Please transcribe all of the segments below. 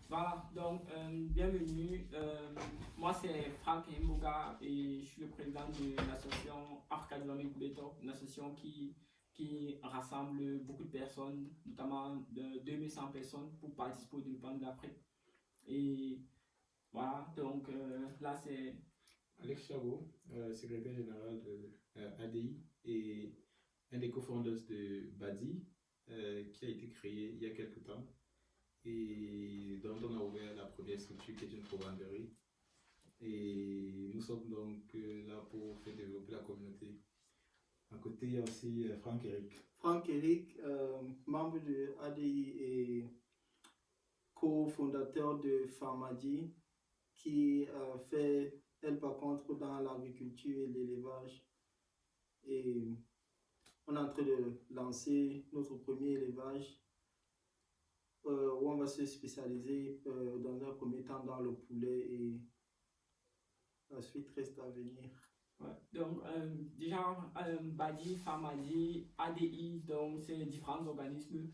Voilà, donc bienvenue. Moi c'est Franck Mboga et je suis le président de l'association Africa Development Incubator, une association qui rassemble beaucoup de personnes, notamment de 2100 personnes pour participer au développement de l'Afrique. Et voilà, donc là c'est... Alex Chabot, secrétaire général de ADI et un des cofondateurs de Badi, qui a été créé il y a quelques temps et dont on a ouvert la première structure qui est une provenderie. Et nous sommes donc là pour faire développer la communauté. À côté, il y a aussi Franck Eric. Franck Eric, membre de ADI et cofondateur de Pharmadi, qui fait, elle par contre, dans l'agriculture et l'élevage. Et on est en train de lancer notre premier élevage où on va se spécialiser dans un premier temps dans le poulet et la suite reste à venir. Ouais. Donc, déjà, Badi, Pharmadi, ADI, donc c'est différents organismes.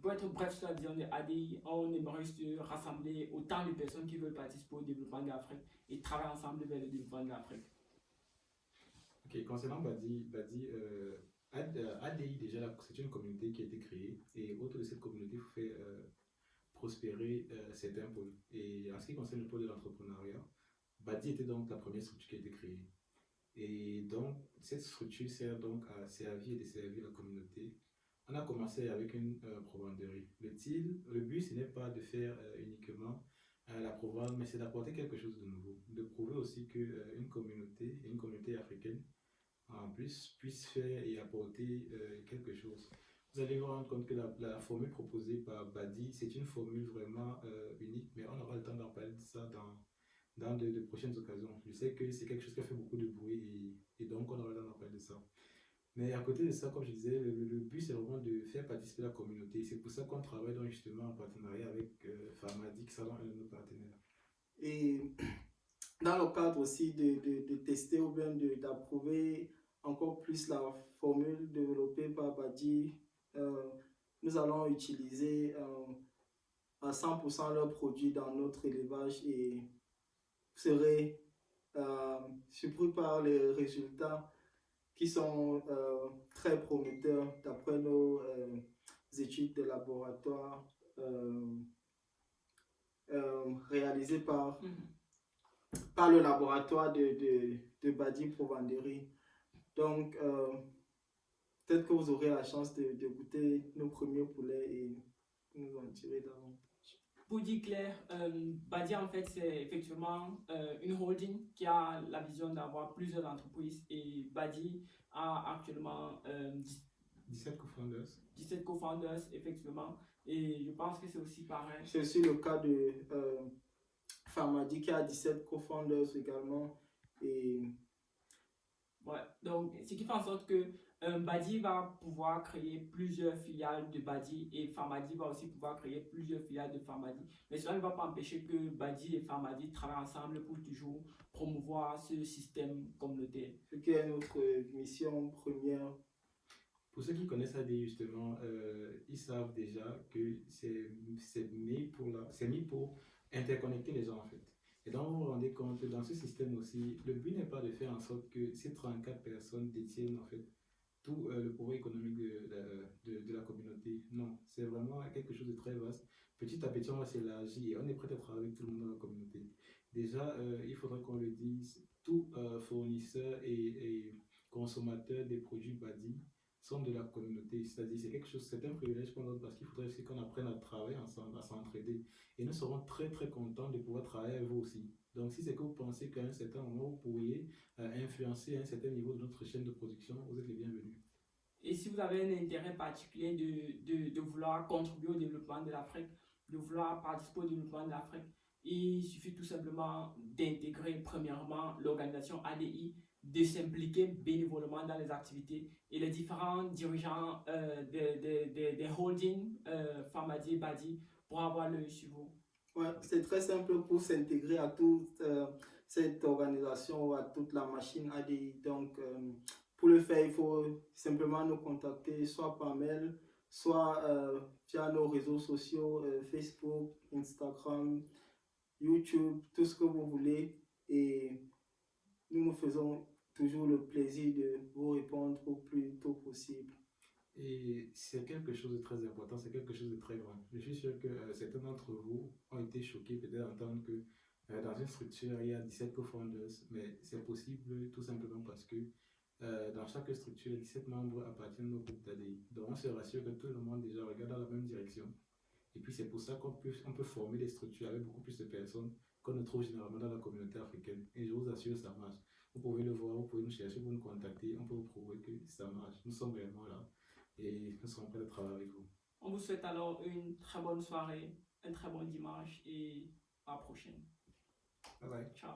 Pour être bref sur la vision de ADI, on aimerait se rassembler autant de personnes qui veulent participer au développement de l'Afrique et travailler ensemble vers le développement de l'Afrique. Ok, concernant Badi, ADI, déjà, c'est une communauté qui a été créée et autour de cette communauté, il faut faire prospérer certains pôles. Et en ce qui concerne le pôle de l'entrepreneuriat, Badi était donc la première structure qui a été créée. Et donc, cette structure sert donc à servir et desservir la communauté. On a commencé avec une provenderie. Le but, ce n'est pas de faire uniquement la provence, mais c'est d'apporter quelque chose de nouveau. De prouver aussi qu'une communauté, une communauté africaine, en plus, puisse faire et apporter quelque chose. Vous allez vous rendre compte que la formule proposée par Badi, c'est une formule vraiment unique, mais on aura le temps d'en parler de ça dans de prochaines occasions. Je sais que c'est quelque chose qui a fait beaucoup de bruit et donc on aura le temps d'en parler de ça. Mais à côté de ça, comme je disais, le but c'est vraiment de faire participer la communauté. C'est pour ça qu'on travaille donc justement en partenariat avec Pharmadi, qui sera un de nos partenaires. Et dans le cadre aussi de tester ou bien d'approuver encore plus la formule développée par Badi, nous allons utiliser à 100% leurs produits dans notre élevage et vous serez surpris par les résultats qui sont très prometteurs d'après nos études de laboratoire réalisées par le laboratoire de Badi Provenderie. Donc, peut-être que vous aurez la chance de goûter nos premiers poulets et nous en tirer davantage. Pour dire clair, Badi en fait c'est effectivement une holding qui a la vision d'avoir plusieurs entreprises et Badi a actuellement 17 co-founders. 17 co-founders effectivement et je pense que c'est aussi pareil. C'est aussi le cas de Pharmadi qui a 17 co-founders également et ouais, donc ce qui fait en sorte que Badi va pouvoir créer plusieurs filiales de Badi et Pharmadi va aussi pouvoir créer plusieurs filiales de Pharmadi. Mais cela ne va pas empêcher que Badi et Pharmadi travaillent ensemble pour toujours promouvoir ce système communautaire. Ce qui est notre mission première. Pour ceux qui connaissent ADI justement, ils savent déjà que c'est mis pour interconnecter les gens en fait. Et donc vous vous rendez compte que dans ce système aussi, le but n'est pas de faire en sorte que ces 34 personnes détiennent en fait tout le pouvoir économique de la communauté. Non, c'est vraiment quelque chose de très vaste. Petit à petit, on va s'élargir et on est prêt à travailler avec tout le monde dans la communauté. Déjà, il faudrait qu'on le dise, tout fournisseur et consommateur des produits Badi sont de la communauté. C'est-à-dire, c'est un privilège pour nous parce qu'il faudrait aussi qu'on apprenne à travailler ensemble, à s'entraider. Et nous serons très très contents de pouvoir travailler avec vous aussi. Donc, si c'est que vous pensez qu'à un certain moment, vous pourriez influencer un certain niveau de notre chaîne de production, vous êtes les bienvenus. Et si vous avez un intérêt particulier de vouloir contribuer au développement de l'Afrique, de vouloir participer au développement de l'Afrique, il suffit tout simplement d'intégrer premièrement l'organisation ADI, de s'impliquer bénévolement dans les activités et les différents dirigeants des holdings Pharmadi et Badi pour avoir l'œil sur vous. Ouais, c'est très simple pour s'intégrer à toute cette organisation, à toute la machine ADI. Donc, pour le faire, il faut simplement nous contacter soit par mail, soit via nos réseaux sociaux, Facebook, Instagram, YouTube, tout ce que vous voulez. Et nous faisons toujours le plaisir de vous répondre au plus tôt possible. Et c'est quelque chose de très important, c'est quelque chose de très grand. Je suis sûr que certains d'entre vous ont été choqués peut-être d'entendre que dans une structure, il y a 17 co-founders, mais c'est possible tout simplement parce que dans chaque structure, les 17 membres appartiennent au groupe d'ADI. Donc on se rassure que tout le monde déjà regarde dans la même direction. Et puis c'est pour ça on peut former des structures avec beaucoup plus de personnes qu'on ne trouve généralement dans la communauté africaine. Et je vous assure, ça marche. Vous pouvez le voir, vous pouvez nous chercher, vous nous contacter, on peut vous prouver que ça marche. Nous sommes réellement là et nous serons prêts de travailler avec vous. On vous souhaite alors une très bonne soirée, un très bon dimanche et à la prochaine. Bye bye. Ciao.